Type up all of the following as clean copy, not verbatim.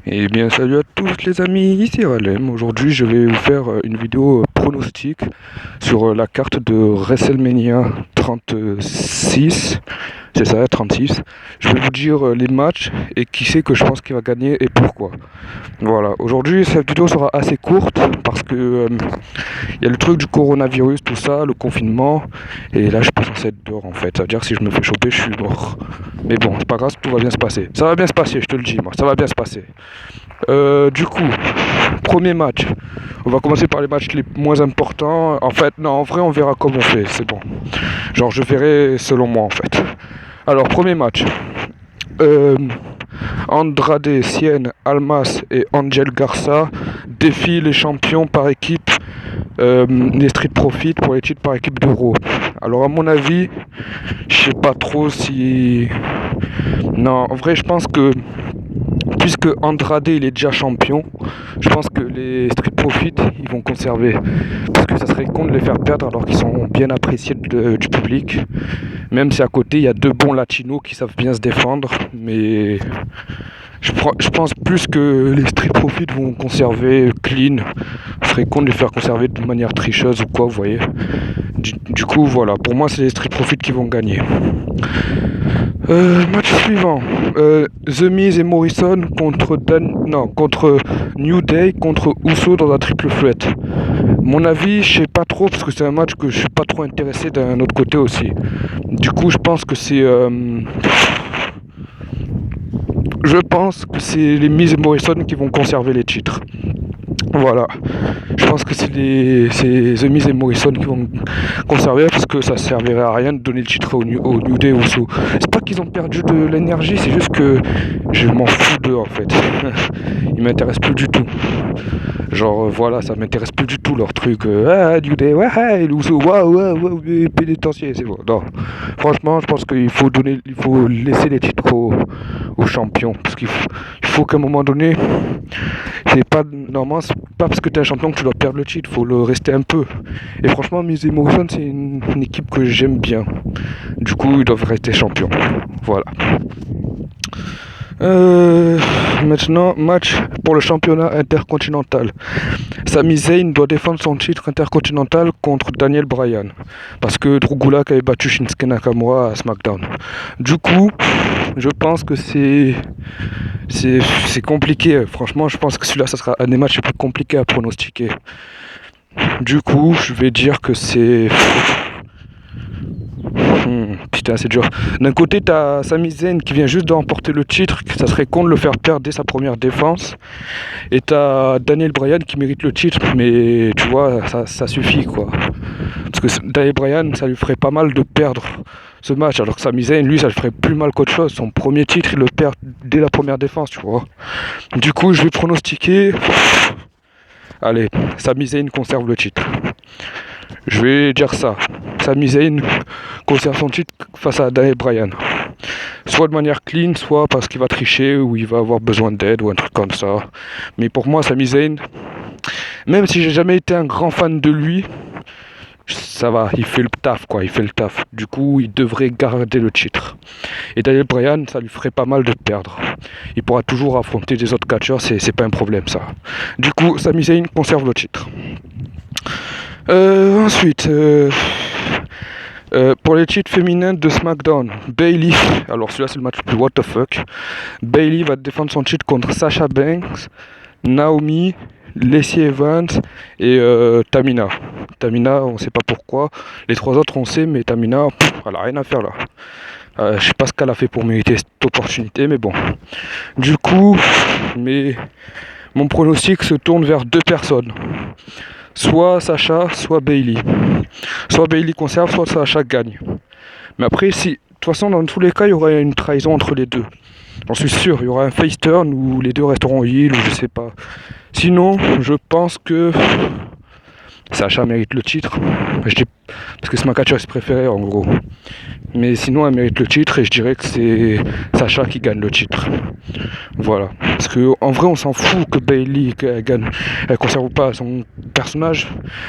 Eh bien, salut à tous les amis, ici Ralem. Aujourd'hui, je vais vous faire une vidéo pronostic sur la carte de WrestleMania 36. C'est ça, 36. Je vais vous dire les matchs et qui c'est que je pense qu'il va gagner et pourquoi. Voilà, aujourd'hui, cette vidéo sera assez courte parce que il y a le truc du coronavirus, tout ça, le confinement. Et là, je suis pas censé être dehors en fait. Ça veut dire que si je me fais choper, je suis mort. Mais bon, c'est pas grave, tout va bien se passer. Ça va bien se passer, je te le dis, moi. Ça va bien se passer. Du coup, premier match. On va commencer par les matchs les moins importants. En fait, non, en vrai, on verra comme on fait. C'est bon. Genre, je verrai selon moi, en fait. Alors, premier match. Euh, Andrade, Cien, Almas et Angel Garza défient les champions par équipe, les Street Profits pour les titres par équipe d'Euro. Alors, à mon avis, je sais pas trop si. Non, en vrai, je pense que puisque Andrade il est déjà champion, je pense que les Street Profits ils vont conserver. Parce que ça serait con de les faire perdre alors qu'ils sont bien appréciés du public. Même si à côté il y a deux bons latinos qui savent bien se défendre. Mais je pense plus que les Street Profits vont conserver clean. Ce serait con de les faire conserver de manière tricheuse ou quoi, vous voyez. Du coup voilà, pour moi c'est les Street Profits qui vont gagner. Match suivant. The Miz et Morrison contre New Day contre Uso dans un triple threat. Mon avis, je sais pas trop parce que c'est un match que je suis pas trop intéressé d'un autre côté aussi. Du coup, je pense que c'est les Miz et Morrison qui vont conserver les titres. Voilà, je pense que c'est The Miz et Morrison qui vont conserver parce que ça servirait à rien de donner le titre au New Day ou Uso. C'est pas qu'ils ont perdu de l'énergie, c'est juste que je m'en fous d'eux en fait. Ils m'intéressent plus du tout. Genre voilà, ça m'intéresse plus du tout leur truc. New Day, ouais, Uso, ouais, pénitencier, c'est bon. Non, franchement, je pense qu'il faut laisser les titres aux champions parce il faut qu'à un moment donné. C'est pas normalement c'est pas parce que tu es un champion que tu dois perdre le titre, faut le rester un peu. Et franchement, Miz et Morrison c'est une équipe que j'aime bien. Du coup, ils doivent rester champions. Voilà. Maintenant, match pour le championnat intercontinental. Sami Zayn doit défendre son titre intercontinental contre Daniel Bryan. Parce que Drew Gulak avait battu Shinsuke Nakamura à SmackDown. Du coup, je pense que c'est compliqué. Franchement, je pense que celui-là, ça sera un des matchs les plus compliqués à pronostiquer. Du coup, je vais dire que c'est. Putain, c'est dur. D'un côté, t'as Sami Zayn qui vient juste de remporter le titre, que ça serait con de le faire perdre dès sa première défense. Et t'as Daniel Bryan qui mérite le titre, mais tu vois, ça suffit quoi. Parce que Daniel Bryan, ça lui ferait pas mal de perdre ce match, alors que Sami Zayn, lui, ça lui ferait plus mal qu'autre chose. Son premier titre, il le perd dès la première défense, tu vois. Du coup, je vais pronostiquer. Allez, Sami Zayn conserve le titre. Je vais dire ça. Sami Zayn conserve son titre face à Daniel Bryan. Soit de manière clean, soit parce qu'il va tricher ou il va avoir besoin d'aide ou un truc comme ça. Mais pour moi, Sami Zayn, même si j'ai jamais été un grand fan de lui, ça va, il fait le taf quoi, il fait le taf. Du coup, il devrait garder le titre. Et Daniel Bryan, ça lui ferait pas mal de perdre. Il pourra toujours affronter des autres catcheurs, c'est pas un problème ça. Du coup, Sami Zayn conserve le titre. Ensuite, pour les titres féminins de SmackDown, Bayley, alors celui-là c'est le match le plus what the fuck. Bayley va défendre son titre contre Sasha Banks, Naomi, Lacey Evans et Tamina. Tamina, on sait pas pourquoi. Les trois autres on sait, mais Tamina, elle a rien à faire là. Je sais pas ce qu'elle a fait pour mériter cette opportunité, mais bon. Du coup, mon pronostic se tourne vers deux personnes. Soit Sacha, soit Bayley. Soit Bayley conserve, soit Sacha gagne. Mais après, si, de toute façon, dans tous les cas, il y aura une trahison entre les deux. J'en suis sûr, il y aura un face turn où les deux resteront heel ou je sais pas. Sinon, je pense que Sacha mérite le titre. Parce que c'est ma catcheuse préférée en gros. Mais sinon, elle mérite le titre et je dirais que c'est Sacha qui gagne le titre. Voilà. Parce que en vrai, on s'en fout que Bayley gagne. Elle conserve pas son personnage.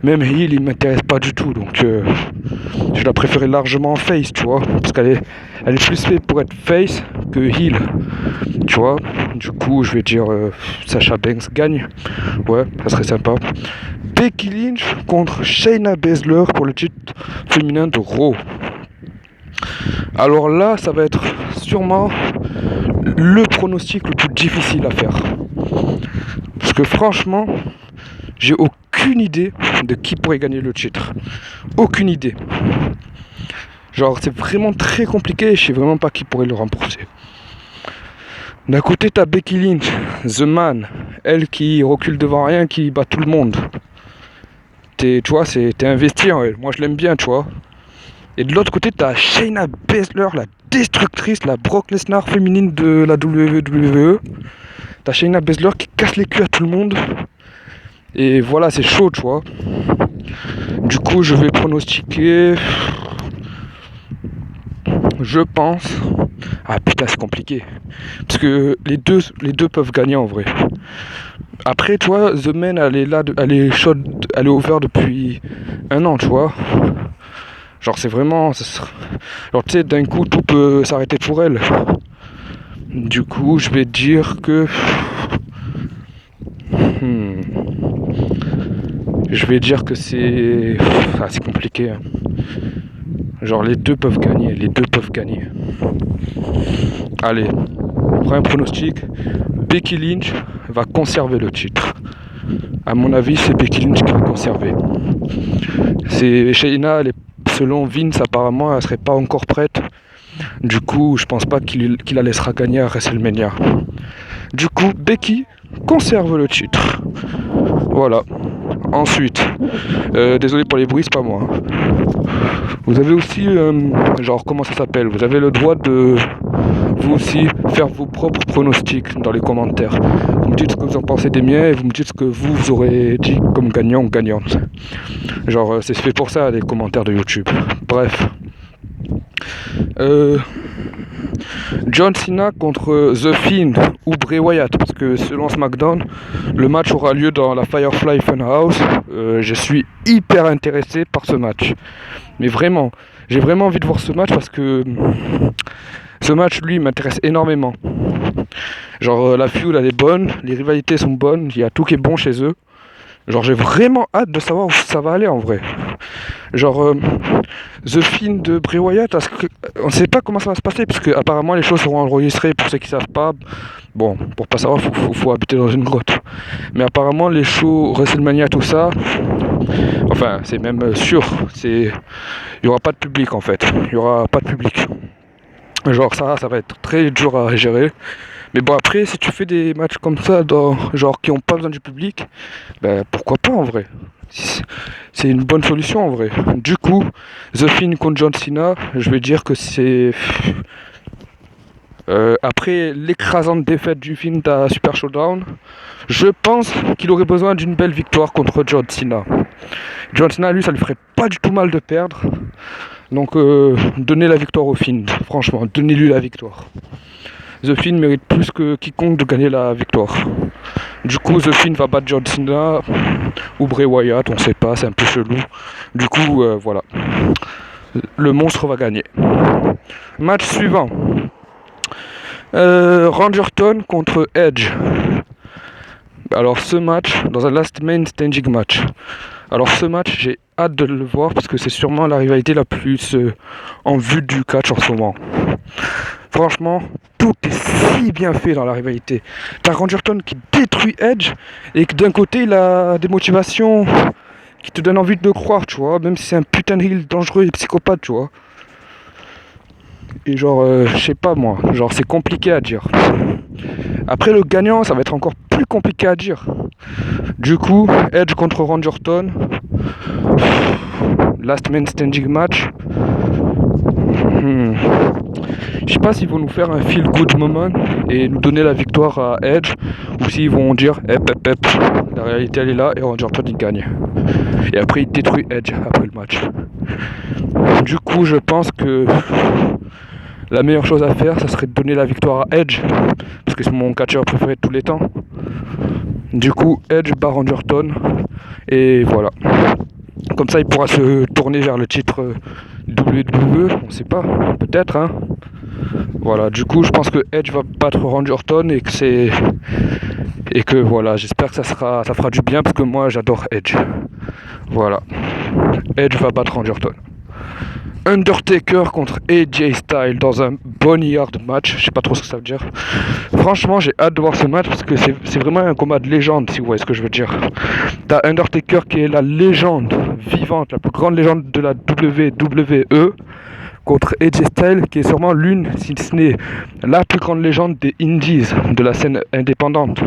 Même Hill, il m'intéresse pas du tout. Donc, je la préférais largement face, tu vois. Parce elle est plus faite pour être face que Hill. Tu vois. Du coup, je vais dire Sasha Banks gagne. Ouais, ça serait sympa. Becky Lynch contre Shayna Baszler pour le titre féminin de Raw. Alors là, ça va être sûrement le pronostic le plus difficile à faire. Parce que franchement, j'ai aucune idée de qui pourrait gagner le titre. Aucune idée. Genre, c'est vraiment très compliqué et je sais vraiment pas qui pourrait le remporter. D'un côté, t'as Becky Lynch, The Man, elle qui recule devant rien, qui bat tout le monde. Tu vois, t'es investi en elle. Moi, je l'aime bien, tu vois. Et de l'autre côté, t'as Shayna Baszler, la destructrice, la Brock Lesnar féminine de la WWE. T'as Shayna Baszler qui casse les culs à tout le monde. Et voilà, c'est chaud, tu vois. Du coup, je vais pronostiquer... Je pense... Ah putain, c'est compliqué. Parce que les deux peuvent gagner en vrai. Après, tu vois, The Man, elle est là, elle est over depuis 1 an, tu vois. Genre, c'est vraiment... Genre, tu sais, d'un coup, tout peut s'arrêter pour elle. Du coup, je vais dire que... Je vais dire que c'est... Ah, c'est compliqué. Hein. Genre, les deux peuvent gagner. Allez, premier pronostic. Becky Lynch va conserver le titre. À mon avis, c'est Becky Lynch qui va conserver. C'est Shayna, selon Vince, apparemment, elle serait pas encore prête. Du coup, je pense pas qu'il la laissera gagner à WrestleMania. Du coup, Becky conserve le titre. Voilà. Ensuite, désolé pour les bruits, c'est pas moi. Vous avez aussi, genre, comment ça s'appelle? Vous avez le droit de, vous aussi, faire vos propres pronostics dans les commentaires. Vous me dites ce que vous en pensez des miens et vous me dites ce que vous aurez dit comme gagnant ou gagnante. Genre, c'est fait pour ça, les commentaires de YouTube. Bref. John Cena contre The Fiend ou Bray Wyatt, parce que selon SmackDown, le match aura lieu dans la Firefly Funhouse. Je suis hyper intéressé par ce match. Mais vraiment, j'ai vraiment envie de voir ce match parce que ce match, lui, m'intéresse énormément. Genre, la feud, elle est bonne, les rivalités sont bonnes, il y a tout qui est bon chez eux. Genre, j'ai vraiment hâte de savoir où ça va aller en vrai. Genre, The Fiend de Bray Wyatt, on ne sait pas comment ça va se passer, puisque apparemment les choses seront enregistrées pour ceux qui ne savent pas. Bon, pour pas savoir, faut habiter dans une grotte. Mais apparemment, les shows WrestleMania, tout ça, enfin, c'est même sûr, il n'y aura pas de public en fait. Il n'y aura pas de public. Genre, ça va être très dur à gérer. Mais bon, après, si tu fais des matchs comme ça, genre qui n'ont pas besoin du public, ben pourquoi pas en vrai. C'est une bonne solution en vrai. Du coup, The Fiend contre John Cena, je vais dire que c'est... après l'écrasante défaite du Fiend à Super Showdown, je pense qu'il aurait besoin d'une belle victoire contre John Cena. John Cena, lui, ça lui ferait pas du tout mal de perdre. Donc, donnez la victoire au Fiend. Franchement, donnez-lui la victoire. The Fiend mérite plus que quiconque de gagner la victoire. Du coup, The Fiend va battre John Cena ou Bray Wyatt, on sait pas, c'est un peu chelou. Du coup, voilà. Le monstre va gagner. Match suivant. Randy Orton contre Edge. Alors ce match, dans un last man standing match. Alors ce match, j'ai hâte de le voir parce que c'est sûrement la rivalité la plus en vue du catch en ce moment. Franchement, tout est si bien fait dans la rivalité. T'as Randy Orton qui détruit Edge et que d'un côté il a des motivations qui te donnent envie de le croire, tu vois, même si c'est un putain de heel dangereux et psychopathe, tu vois. Et genre, je sais pas moi, genre c'est compliqué à dire. Après le gagnant, ça va être encore plus compliqué à dire. Du coup, Edge contre Randy Orton, last man standing match. Je sais pas s'ils vont nous faire un feel good moment et nous donner la victoire à Edge, ou s'ils vont dire la réalité elle est là et Randy Orton il gagne. Et après il détruit Edge après le match. Du coup je pense que la meilleure chose à faire ça serait de donner la victoire à Edge, parce que c'est mon catcheur préféré de tous les temps. Du coup Edge bat Randy Orton et voilà. Comme ça il pourra se tourner vers le titre WWE, on sait pas, peut-être hein. Voilà, du coup je pense que Edge va battre Randy Orton et que voilà, j'espère que ça fera du bien parce que moi j'adore Edge. Voilà. Edge va battre Randy Orton. Undertaker contre AJ Styles dans un Boneyard match, je sais pas trop ce que ça veut dire. Franchement, j'ai hâte de voir ce match parce que c'est vraiment un combat de légende, si vous voyez ce que je veux dire. T'as Undertaker qui est la légende vivante, la plus grande légende de la WWE, contre AJ Styles qui est sûrement l'une, si ce n'est la plus grande légende des Indies, de la scène indépendante.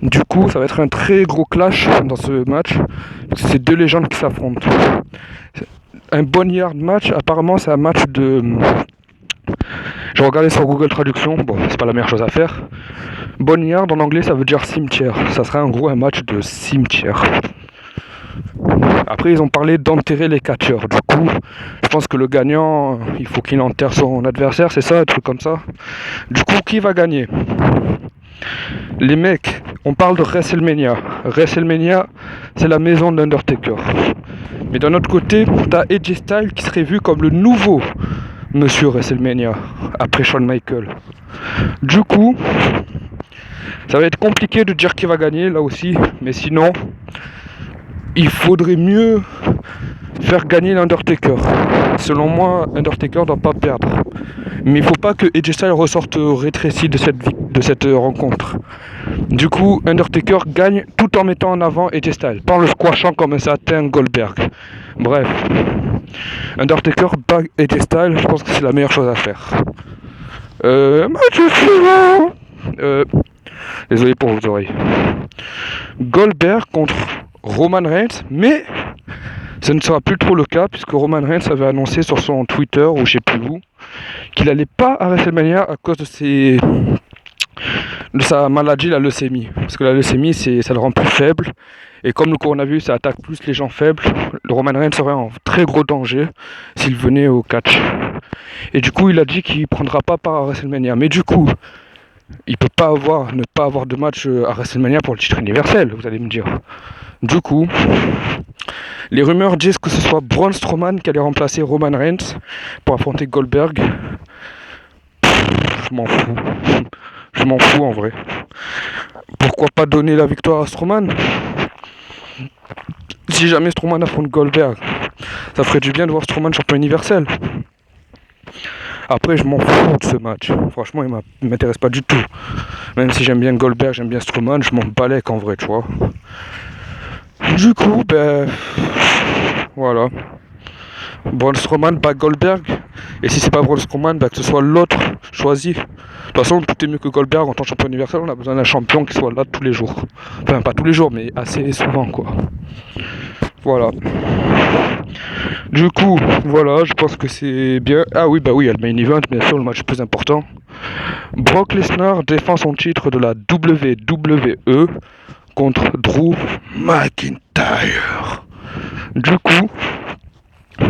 Du coup, ça va être un très gros clash dans ce match, parce que c'est deux légendes qui s'affrontent. Un Boneyard match, apparemment c'est un match de... J'ai regardé sur Google Traduction, bon c'est pas la meilleure chose à faire. Boneyard en anglais ça veut dire cimetière, ça serait en gros un match de cimetière. Après ils ont parlé d'enterrer les catcheurs, du coup je pense que le gagnant il faut qu'il enterre son adversaire, c'est ça, un truc comme ça. Du coup qui va gagner? Les mecs, on parle de WrestleMania. WrestleMania, c'est la maison d'Undertaker. Mais d'un autre côté, t'as AJ Styles qui serait vu comme le nouveau Monsieur WrestleMania, après Shawn Michaels. Du coup, ça va être compliqué de dire qui va gagner là aussi, mais sinon, il faudrait mieux faire gagner l'Undertaker. Selon moi, Undertaker ne doit pas perdre. Mais il ne faut pas que AJ Styles ressorte rétréci de cette rencontre. Du coup, Undertaker gagne tout en mettant en avant AJ Styles, pas en le squashant comme un certain Goldberg. Bref, Undertaker bat AJ Styles, je pense que c'est la meilleure chose à faire. Match suivant. Désolé pour vos oreilles. Goldberg contre Roman Reigns, mais ce ne sera plus trop le cas puisque Roman Reigns avait annoncé sur son Twitter ou je sais plus où qu'il n'allait pas à WrestleMania à cause de sa maladie, la leucémie. Parce que la leucémie, ça le rend plus faible. Et comme le coronavirus, ça attaque plus les gens faibles, le Roman Reigns serait en très gros danger s'il venait au catch. Et du coup, il a dit qu'il ne prendra pas part à WrestleMania. Mais du coup, il peut pas ne pas avoir de match à WrestleMania pour le titre universel, vous allez me dire. Du coup, les rumeurs disent que ce soit Braun Strowman qui allait remplacer Roman Reigns pour affronter Goldberg. Je m'en fous. Je m'en fous en vrai. Pourquoi pas donner la victoire à Strowman? Si jamais Strowman affronte Goldberg, ça ferait du bien de voir Strowman champion universel. Après, je m'en fous de ce match. Franchement, il m'intéresse pas du tout. Même si j'aime bien Goldberg, j'aime bien Strowman, je m'en balèque en vrai, tu vois. Du coup, voilà. Braun Strowman bat Goldberg. Et si c'est pas Braun Strowman, que ce soit l'autre choisi. De toute façon, tout est mieux que Goldberg en tant que champion universel. On a besoin d'un champion qui soit là tous les jours. Enfin, pas tous les jours, mais assez souvent, quoi. Voilà. Du coup, voilà, je pense que c'est bien. Ah oui, il y a le main event, bien sûr, le match le plus important. Brock Lesnar défend son titre de la WWE contre Drew McIntyre. Du coup,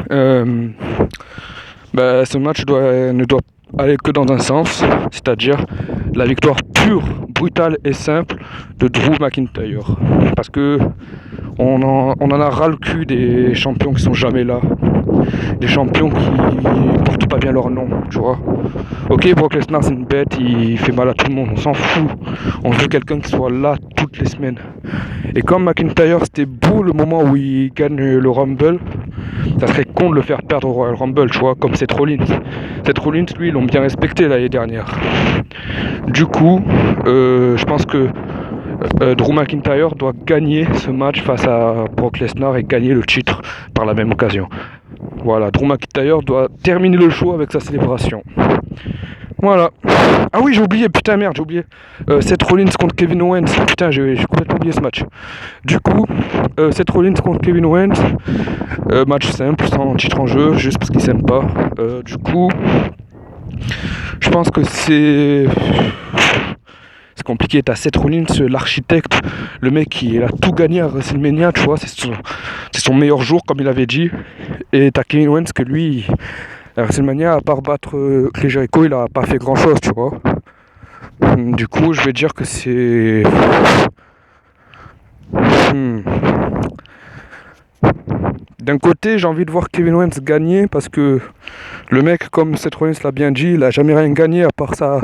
ce match ne doit aller que dans un sens, c'est-à-dire la victoire pure, brutale et simple de Drew McIntyre. Parce que on en a ras le cul des champions qui sont jamais là. Des champions qui portent pas bien leur nom, tu vois. Ok, Brock Lesnar c'est une bête, il fait mal à tout le monde, on s'en fout. On veut quelqu'un qui soit là toutes les semaines. Et comme McIntyre c'était beau le moment où il gagne le Rumble, ça serait con de le faire perdre au Royal Rumble, tu vois, comme Seth Rollins. Seth Rollins, lui, ils l'ont bien respecté l'année dernière. Du coup, je pense que Drew McIntyre doit gagner ce match face à Brock Lesnar et gagner le titre par la même occasion. Voilà, Drew McIntyre doit terminer le show avec sa célébration. Voilà. Ah oui, j'ai oublié, putain merde, j'ai oublié. Seth Rollins contre Kevin Owens. Putain, j'ai complètement oublié ce match. Du coup, Seth Rollins contre Kevin Owens. Match simple, sans titre en jeu, juste parce qu'ils s'aiment pas. Du coup, Je pense que c'est compliqué. T'as Seth Rollins, l'architecte, le mec qui a tout gagné à WrestleMania, tu vois, c'est son meilleur jour, comme il avait dit. Et t'as Kevin Owens que lui, à WrestleMania, à part battre Chris Jericho, il a pas fait grand chose, tu vois. Du coup, je vais dire que c'est. Hmm. D'un côté, j'ai envie de voir Kevin Owens gagner parce que le mec, comme Seth Rollins l'a bien dit, il a jamais rien gagné à part sa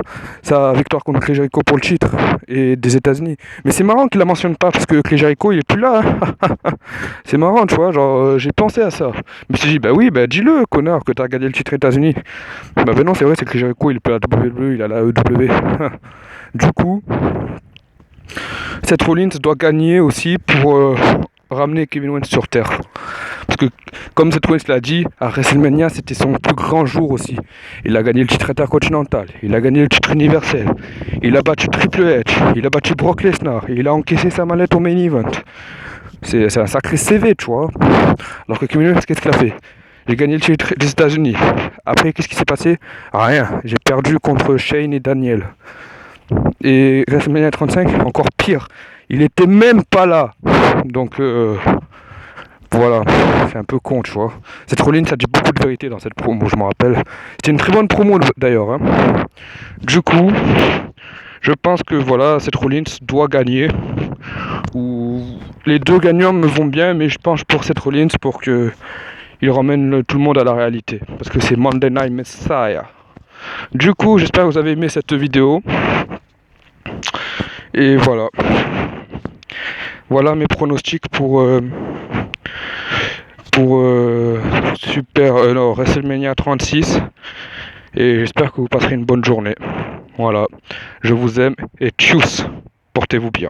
victoire contre Chris Jericho pour le titre et des États-Unis. Mais c'est marrant qu'il la mentionne pas parce que Chris Jericho il est plus là, hein. C'est marrant, tu vois, genre j'ai pensé à ça. Mais je me suis dit, bah oui, bah dis-le, connard, que t'as gagné le titre États-Unis. Bah non, c'est vrai, c'est Chris Jericho, il est plus à la WWE, il est à la EW. Du coup, Seth Rollins doit gagner aussi pour ramener Kevin Owens sur Terre. Parce que, comme Seth Rollins l'a dit, à WrestleMania, c'était son plus grand jour aussi. Il a gagné le titre intercontinental, il a gagné le titre universel, il a battu Triple H, il a battu Brock Lesnar, il a encaissé sa mallette au main event. C'est un sacré CV, tu vois. Alors que Kevin Owens, qu'est-ce qu'il a fait? J'ai gagné le titre des États-Unis. Après, qu'est-ce qui s'est passé? Rien. J'ai perdu contre Shane et Daniel. Et WrestleMania 35, encore pire. Il était même pas là. Donc, voilà, c'est un peu con, tu vois. Cette Rollins a dit beaucoup de vérité dans cette promo, je me rappelle. C'était une très bonne promo d'ailleurs, hein. Du coup, je pense que voilà, cette Rollins doit gagner. Ou les deux gagnants me vont bien, mais je penche pour cette Rollins pour que il ramène tout le monde à la réalité. Parce que c'est Monday Night Messiah. Du coup, j'espère que vous avez aimé cette vidéo. Et voilà. Voilà mes pronostics pour WrestleMania 36. Et j'espère que vous passerez une bonne journée. Voilà. Je vous aime et tchuss. Portez-vous bien.